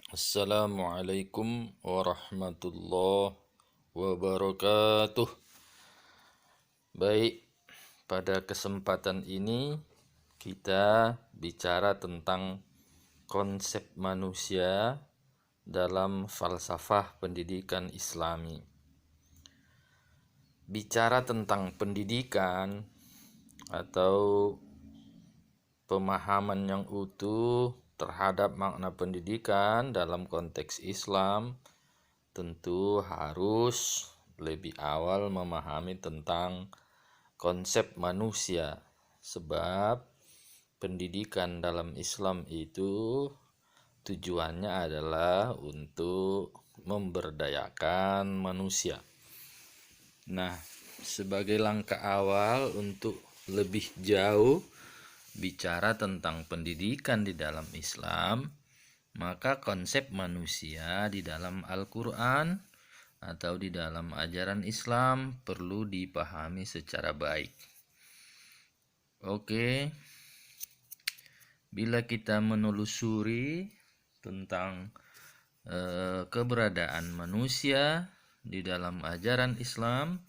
Assalamualaikum warahmatullahi wabarakatuh. Baik, pada kesempatan ini kita bicara tentang konsep manusia dalam falsafah pendidikan Islami. Bicara tentang pendidikan atau pemahaman yang utuh terhadap makna pendidikan dalam konteks Islam tentu harus lebih awal memahami tentang konsep manusia, sebab pendidikan dalam Islam itu tujuannya adalah untuk memberdayakan manusia. Nah, sebagai langkah awal untuk lebih jauh bicara tentang pendidikan di dalam Islam, maka konsep manusia di dalam Al-Quran atau di dalam ajaran Islam perlu dipahami secara baik. Oke, bila kita menelusuri tentang keberadaan manusia di dalam ajaran Islam,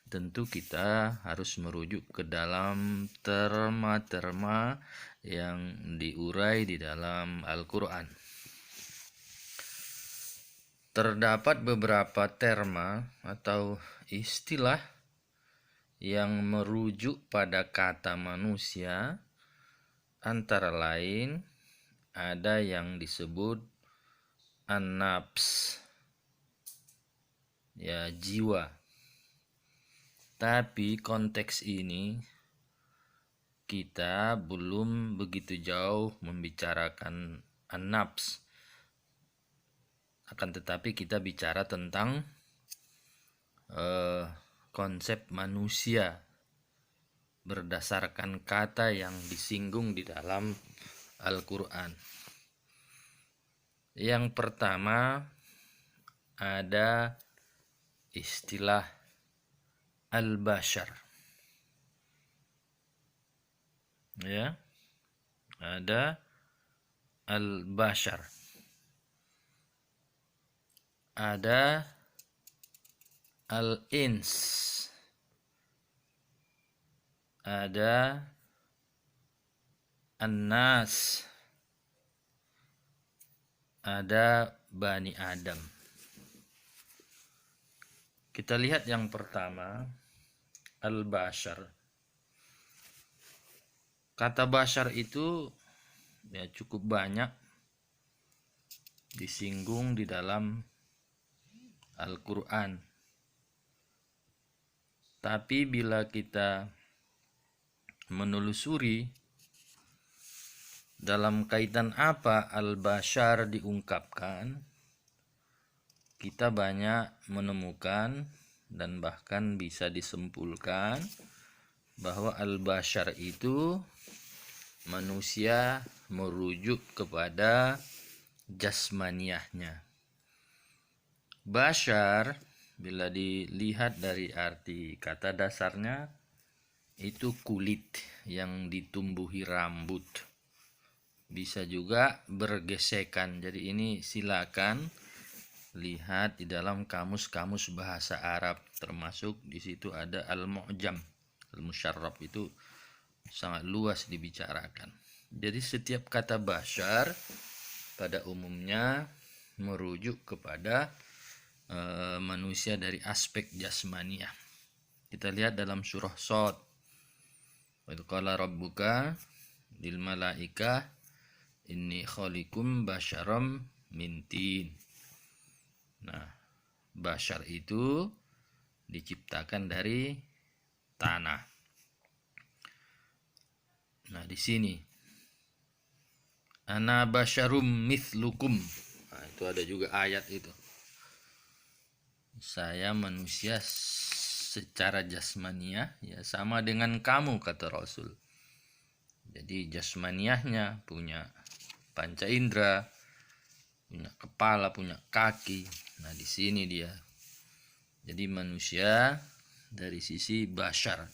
tentu kita harus merujuk ke dalam terma-terma yang diurai di dalam Al-Quran. Terdapat beberapa terma atau istilah yang merujuk pada kata manusia, antara lain ada yang disebut an-nafs, ya, jiwa. Tapi konteks ini kita belum begitu jauh membicarakan an-nafs. Akan tetapi kita bicara tentang konsep manusia berdasarkan kata yang disinggung di dalam Al-Quran. Yang pertama ada istilah al-bashar. Ya, ada al-bashar. Ada al-ins. Ada an-nas. Ada Bani Adam. Kita lihat yang pertama, al-bashar. Kata bashar itu ya cukup banyak disinggung di dalam Al-Quran. Tapi bila kita menelusuri dalam kaitan apa al-bashar diungkapkan, kita banyak menemukan dan bahkan bisa disimpulkan bahwa al-bashar itu manusia merujuk kepada jasmaniahnya. Bashar bila dilihat dari arti kata dasarnya itu kulit yang ditumbuhi rambut. Bisa juga bergesekan. Jadi ini silakan lihat di dalam kamus-kamus bahasa Arab, termasuk di situ ada al-mu'jam, al-musyarraf, itu sangat luas dibicarakan. Jadi setiap kata bashar pada umumnya merujuk kepada manusia dari aspek jasmaniah. Kita lihat dalam surah Shad, wa idh qala rabbuka lil malaikah inni khaliqum basyaram min tin. Nah, bashar itu diciptakan dari tanah. Nah, di sini ana basyarum mithlukum. Nah, itu ada juga ayat itu. Saya manusia secara jasmaniah ya sama dengan kamu, kata Rasul. Jadi jasmaniahnya punya panca indera, punya kepala, punya kaki. Nah, di sini dia. Jadi manusia dari sisi bashar.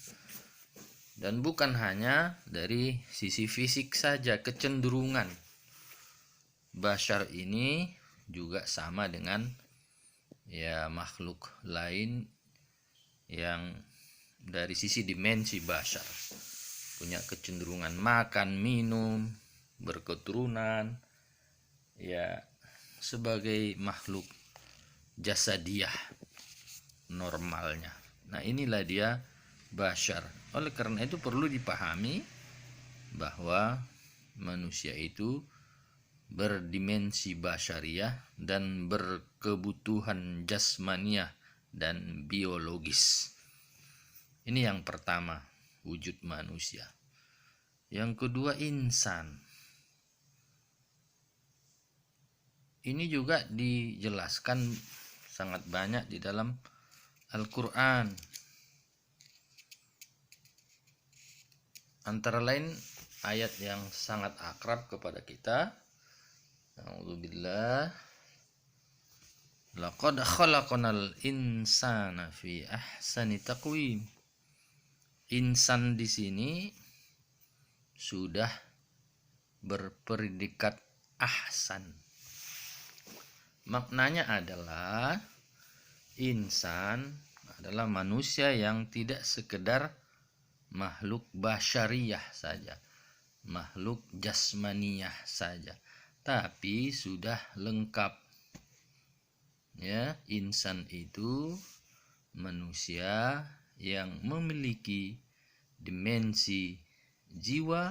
Dan bukan hanya dari sisi fisik saja, kecenderungan. Bashar ini juga sama dengan ya makhluk lain yang dari sisi dimensi bashar, punya kecenderungan makan, minum, berketurunan, ya sebagai makhluk jasadiah normalnya. Nah, inilah dia bashar. Oleh karena itu perlu dipahami bahwa manusia itu berdimensi basyariah dan berkebutuhan jasmaniah dan biologis. Ini yang pertama, wujud manusia. Yang kedua, insan. Ini juga dijelaskan sangat banyak di dalam Al-Quran. Antara lain ayat yang sangat akrab kepada kita. A'udzubillah. Laqad khalaqnal insana fi ahsani taqwim. Insan di sini sudah berpredikat ahsan. Maknanya adalah insan adalah manusia yang tidak sekedar makhluk basyariah saja, makhluk jasmaniyah saja, tapi sudah lengkap. Ya, insan itu manusia yang memiliki dimensi jiwa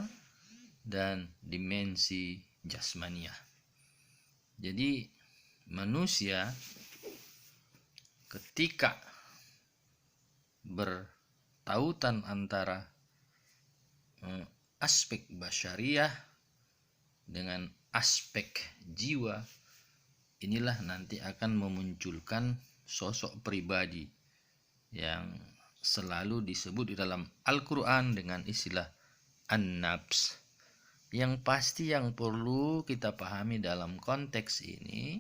dan dimensi jasmaniyah. Jadi manusia ketika bertautan antara aspek basyariah dengan aspek jiwa, inilah nanti akan memunculkan sosok pribadi yang selalu disebut di dalam Al-Quran dengan istilah an-nafs. Yang pasti yang perlu kita pahami dalam konteks ini,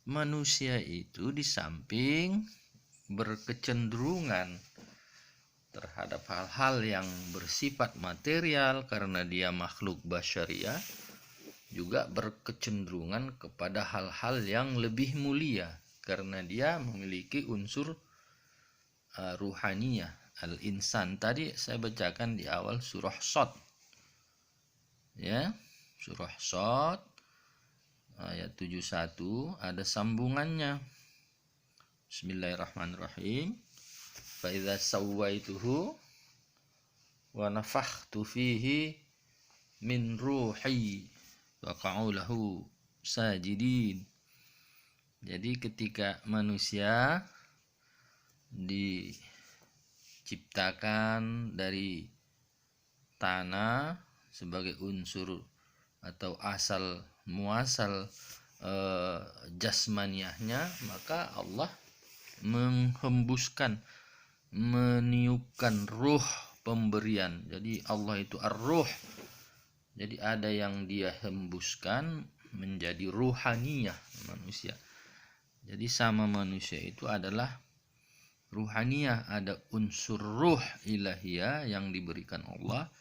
manusia itu di samping berkecenderungan terhadap hal-hal yang bersifat material karena dia makhluk basyariah, juga berkecenderungan kepada hal-hal yang lebih mulia karena dia memiliki unsur ruhaniyah. Al-insan tadi saya bacakan di awal surah Shad. Ya, surah Shad ayat 71 ada sambungannya. Bismillahirrahmanirrahim. Fa idza sawaituhu wa nafakhtu fihi min ruhi waqa'u lahu sajidin. Jadi ketika manusia diciptakan dari tanah sebagai unsur atau asal muasal jasmaniahnya, maka Allah menghembuskan, meniupkan ruh pemberian. Jadi Allah itu ar-ruh. Jadi ada yang dia hembuskan menjadi ruhaniyah manusia. Jadi sama manusia itu adalah ruhaniyah, ada unsur ruh ilahiyah yang diberikan Allah,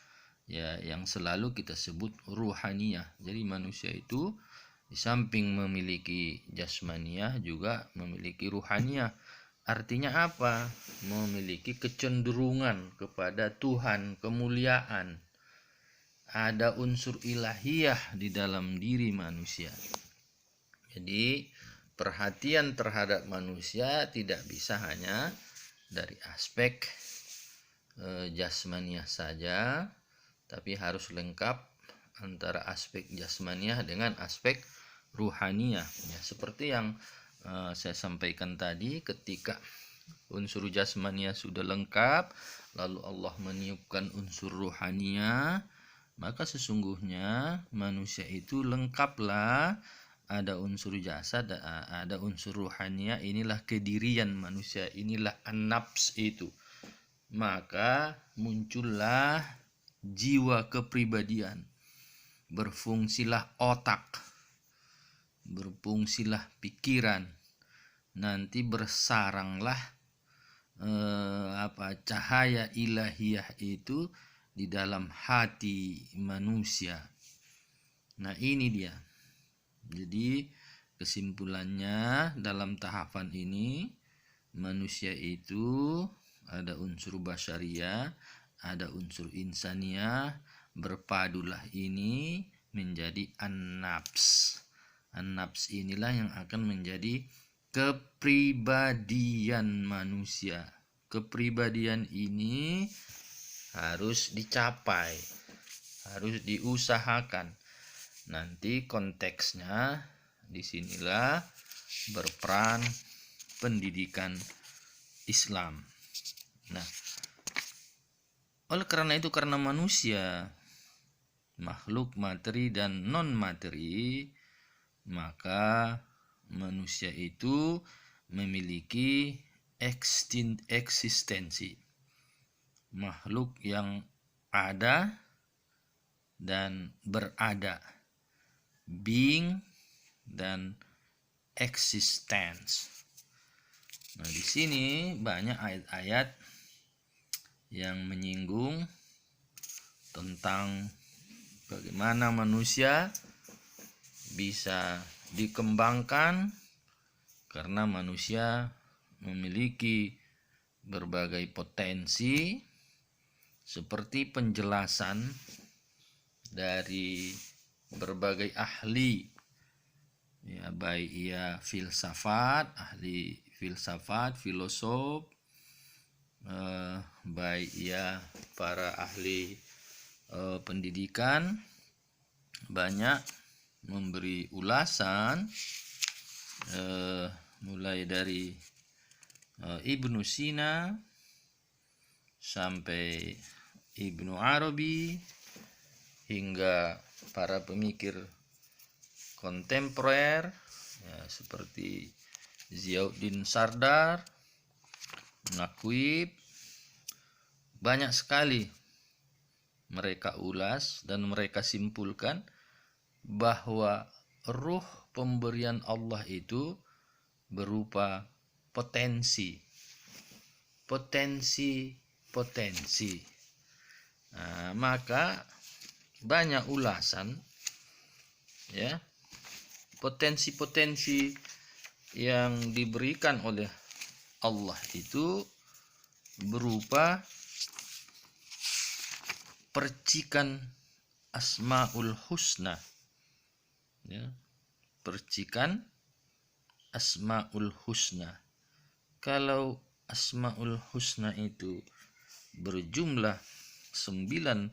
ya, yang selalu kita sebut ruhaniyah. Jadi manusia itu di samping memiliki jasmaniyah juga memiliki ruhaniyah. Artinya apa? Memiliki kecenderungan kepada Tuhan, kemuliaan. Ada unsur ilahiyah di dalam diri manusia. Jadi perhatian terhadap manusia tidak bisa hanya dari aspek jasmaniyah saja, tapi harus lengkap antara aspek jasmaniyah dengan aspek ruhaniyah. Ya, seperti yang saya sampaikan tadi, ketika unsur jasmaniyah sudah lengkap, lalu Allah meniupkan unsur ruhaniyah, maka sesungguhnya manusia itu lengkaplah, ada unsur jasad, ada unsur ruhaniyah. Inilah kedirian manusia, inilah an-nafs itu. Maka muncullah jiwa kepribadian, berfungsilah otak, berfungsilah pikiran, nanti bersaranglah cahaya ilahiyah itu di dalam hati manusia. Nah ini dia. Jadi Kesimpulannya dalam tahapan ini, manusia itu ada unsur basyariah, ada unsur insaniyah, berpadulah ini menjadi an-nafs. An-nafs inilah yang akan menjadi kepribadian manusia. Kepribadian ini harus dicapai, harus diusahakan. Nanti konteksnya disinilah berperan pendidikan Islam. Nah, oleh karena itu, karena manusia makhluk materi dan non materi, maka manusia itu memiliki eksistensi, makhluk yang ada dan berada, being dan existence. Nah, di sini banyak ayat-ayat yang menyinggung tentang bagaimana manusia bisa dikembangkan karena manusia memiliki berbagai potensi, seperti penjelasan dari berbagai ahli, ya, baik ia filsafat, ahli filsafat, filosof, baik ia para ahli pendidikan, banyak memberi ulasan, mulai dari Ibnu Sina sampai Ibnu Arabi hingga para pemikir kontemporer, ya, seperti Ziauddin Sardar, Naqib. Banyak sekali mereka ulas dan mereka simpulkan bahwa ruh pemberian Allah itu berupa potensi. Nah, maka banyak ulasan, ya, potensi-potensi yang diberikan oleh Allah itu berupa percikan Asmaul Husna, ya, percikan Asmaul Husna. Kalau Asmaul Husna itu berjumlah 99,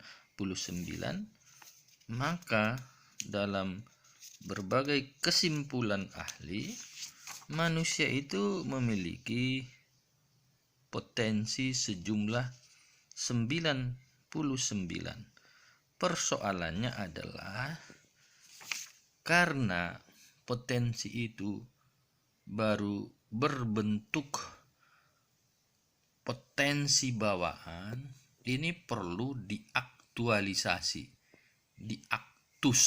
maka dalam berbagai kesimpulan ahli, manusia itu memiliki potensi sejumlah 99. Persoalannya adalah karena potensi itu baru berbentuk potensi bawaan, ini perlu diaktualisasi, diaktus,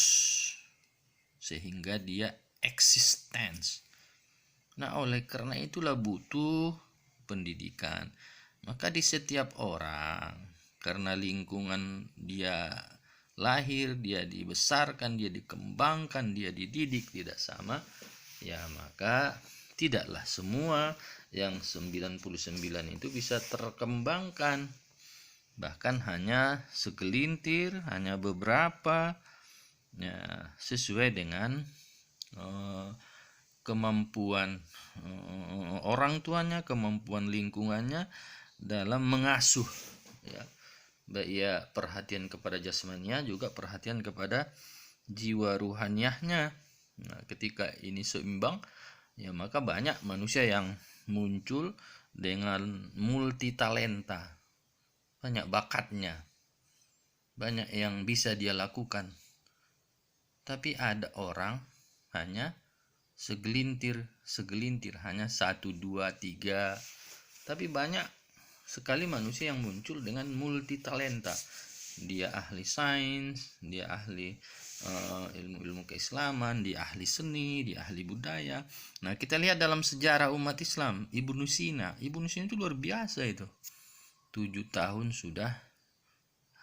sehingga dia existence. Nah, oleh karena itulah butuh pendidikan. Maka di setiap orang, karena lingkungan dia lahir, dia dibesarkan, dia dikembangkan, dia dididik tidak sama, ya, maka tidaklah semua yang 99 itu bisa terkembangkan. Bahkan hanya segelintir, hanya beberapa, ya, sesuai dengan kemampuan orang tuanya, kemampuan lingkungannya dalam mengasuh, ya, baik ya perhatian kepada jasmaninya, juga perhatian kepada jiwa ruhaniahnya. Nah, ketika ini seimbang, ya, maka banyak manusia yang muncul dengan multi talenta, banyak bakatnya, banyak yang bisa dia lakukan. Tapi ada orang hanya segelintir, hanya 1, 2, 3. Tapi banyak sekali manusia yang muncul dengan multi talenta. Dia ahli sains, dia ahli ilmu-ilmu keislaman, dia ahli seni, dia ahli budaya. Nah, kita lihat dalam sejarah umat Islam, Ibnu Sina itu luar biasa itu. 7 tahun sudah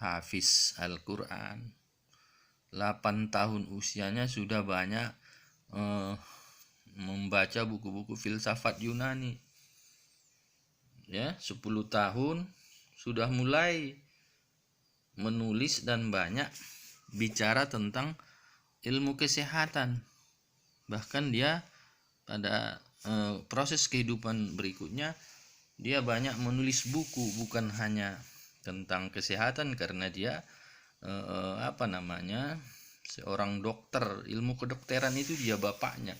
hafiz Al-Quran. 8 tahun usianya sudah banyak membaca buku-buku filsafat Yunani. Ya, 10 tahun sudah mulai menulis dan banyak bicara tentang ilmu kesehatan. Bahkan dia pada proses kehidupan berikutnya dia banyak menulis buku, bukan hanya tentang kesehatan, karena dia seorang dokter, ilmu kedokteran itu dia bapaknya,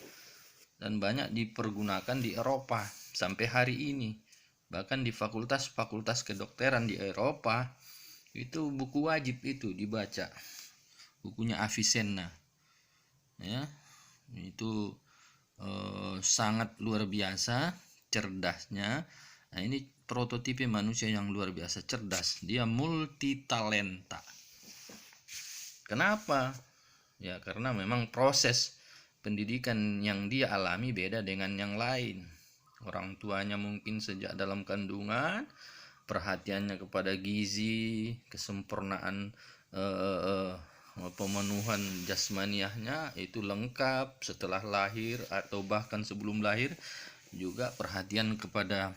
dan banyak dipergunakan di Eropa sampai hari ini. Bahkan di fakultas-fakultas kedokteran di Eropa itu buku wajib itu dibaca, bukunya Avicenna. Ya, itu sangat luar biasa cerdasnya. Nah, ini prototipe manusia yang luar biasa cerdas. Dia multitalenta. Kenapa? Ya, karena memang proses pendidikan yang dia alami beda dengan yang lain. Orang tuanya mungkin sejak dalam kandungan perhatiannya kepada gizi, kesempurnaan pemenuhan jasmaniahnya itu lengkap. Setelah lahir atau bahkan sebelum lahir juga perhatian kepada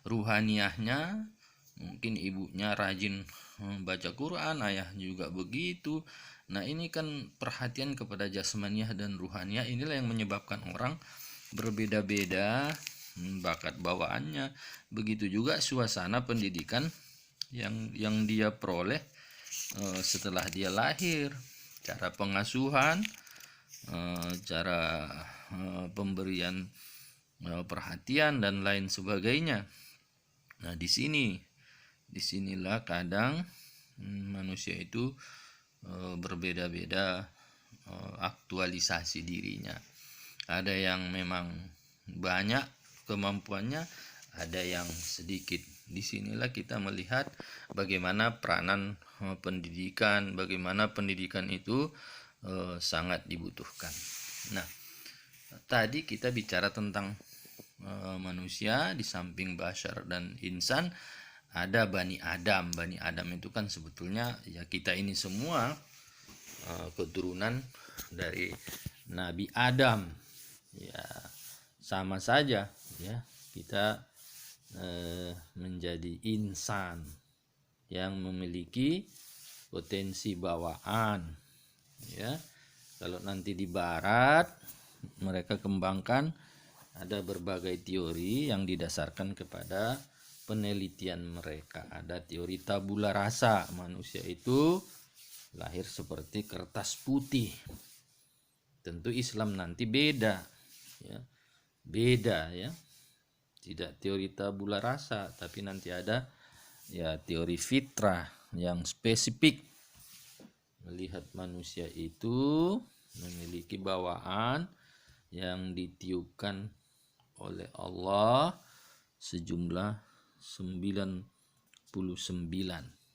ruhaniahnya, mungkin ibunya rajin baca Quran, ayah juga begitu. Nah, ini kan perhatian kepada jasmaniah dan ruhaniah, inilah yang menyebabkan orang berbeda-beda bakat bawaannya. Begitu juga suasana pendidikan yang dia peroleh setelah dia lahir, cara pengasuhan, cara pemberian perhatian dan lain sebagainya. Nah, disinilah kadang manusia itu berbeda-beda aktualisasi dirinya. Ada yang memang banyak kemampuannya, ada yang sedikit. Disinilah kita melihat bagaimana peranan pendidikan, bagaimana pendidikan itu sangat dibutuhkan. Nah, tadi kita bicara tentang manusia, di samping bashar dan insan ada Bani Adam. Bani Adam itu kan sebetulnya ya kita ini semua keturunan dari Nabi Adam. Ya, sama saja ya, kita menjadi insan yang memiliki potensi bawaan. Ya, kalau nanti di barat mereka kembangkan ada berbagai teori yang didasarkan kepada penelitian mereka. Ada teori tabula rasa, manusia itu lahir seperti kertas putih. Tentu Islam nanti beda ya. Beda ya. Tidak teori tabula rasa, tapi nanti ada ya teori fitrah yang spesifik melihat manusia itu memiliki bawaan yang ditiupkan oleh Allah sejumlah 99.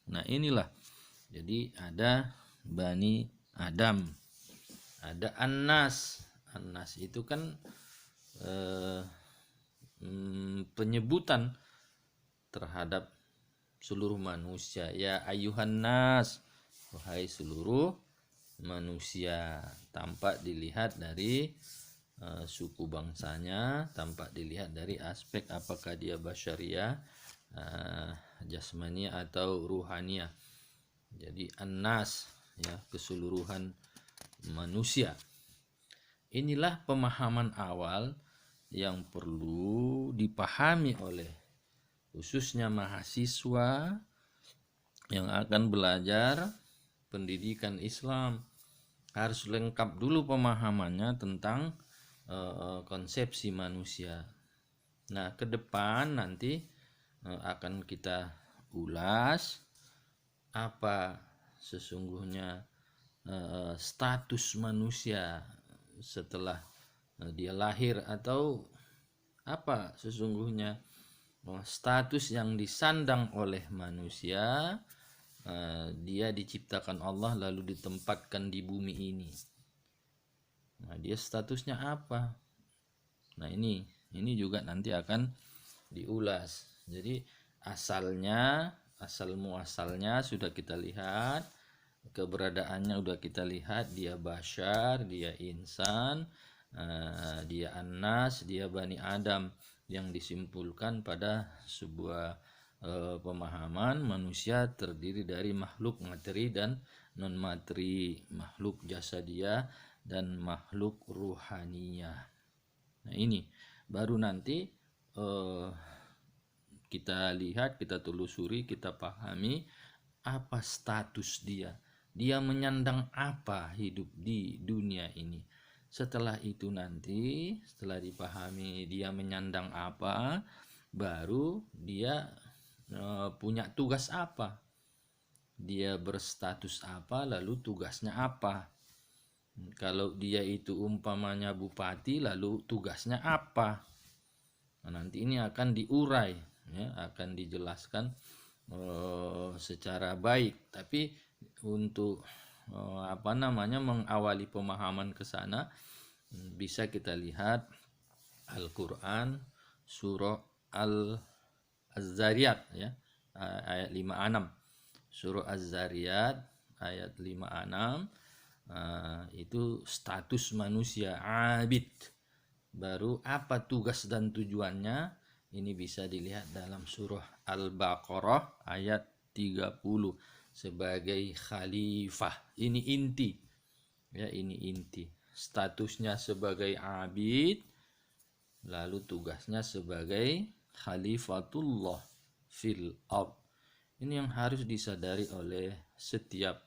Nah, inilah. Jadi ada Bani Adam, ada An-Nas. An-Nas itu kan penyebutan terhadap seluruh manusia. Ya ayuhan nas, wahai seluruh manusia, tanpa dilihat dari suku bangsanya, tanpa dilihat dari aspek apakah dia basyariah, jasmania atau ruhania. Jadi an-nas ya, keseluruhan manusia. Inilah pemahaman awal yang perlu dipahami oleh khususnya mahasiswa yang akan belajar pendidikan Islam. Harus lengkap dulu pemahamannya tentang konsepsi manusia. Nah, ke depan nanti akan kita ulas apa sesungguhnya status manusia setelah dia lahir, atau apa sesungguhnya status yang disandang oleh manusia. Dia diciptakan Allah lalu ditempatkan di bumi ini. Nah, dia statusnya apa? Nah, ini juga nanti akan diulas. Jadi asal muasalnya sudah kita lihat, keberadaannya sudah kita lihat, dia bashar, dia insan, dia An-Nas, dia Bani Adam, yang disimpulkan pada sebuah pemahaman manusia terdiri dari makhluk materi dan non materi, makhluk jasadiyah dan makhluk ruhaniyah. Nah ini baru nanti kita lihat, kita telusuri, kita pahami apa status dia. Dia menyandang apa hidup di dunia ini. Setelah itu nanti, setelah dipahami dia menyandang apa, baru dia punya tugas apa. Dia berstatus apa, lalu tugasnya apa. Kalau dia itu umpamanya bupati, lalu tugasnya apa. Nah, nanti ini akan diurai, ya, akan dijelaskan secara baik. Tapi untuk mengawali pemahaman ke sana, bisa kita lihat Al-Quran surah Az-Zariyat, ya, ayat 56. Surah Az-Zariyat ayat 56, itu status manusia abid. Baru apa tugas dan tujuannya, ini bisa dilihat dalam surah Al-Baqarah ayat 30, sebagai khalifah. Ini inti, ya, ini inti. Statusnya sebagai abid, lalu tugasnya sebagai khalifatullah fil ard. Ini yang harus disadari oleh setiap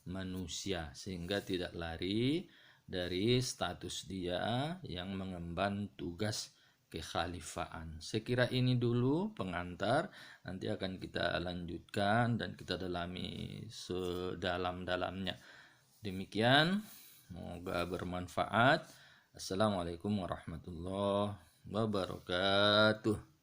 manusia, sehingga tidak lari dari status dia yang mengemban tugas kekhalifaan. Sekira ini dulu pengantar, nanti akan kita lanjutkan dan kita dalami sedalam-dalamnya. Demikian, semoga bermanfaat. Assalamualaikum warahmatullahi wabarakatuh.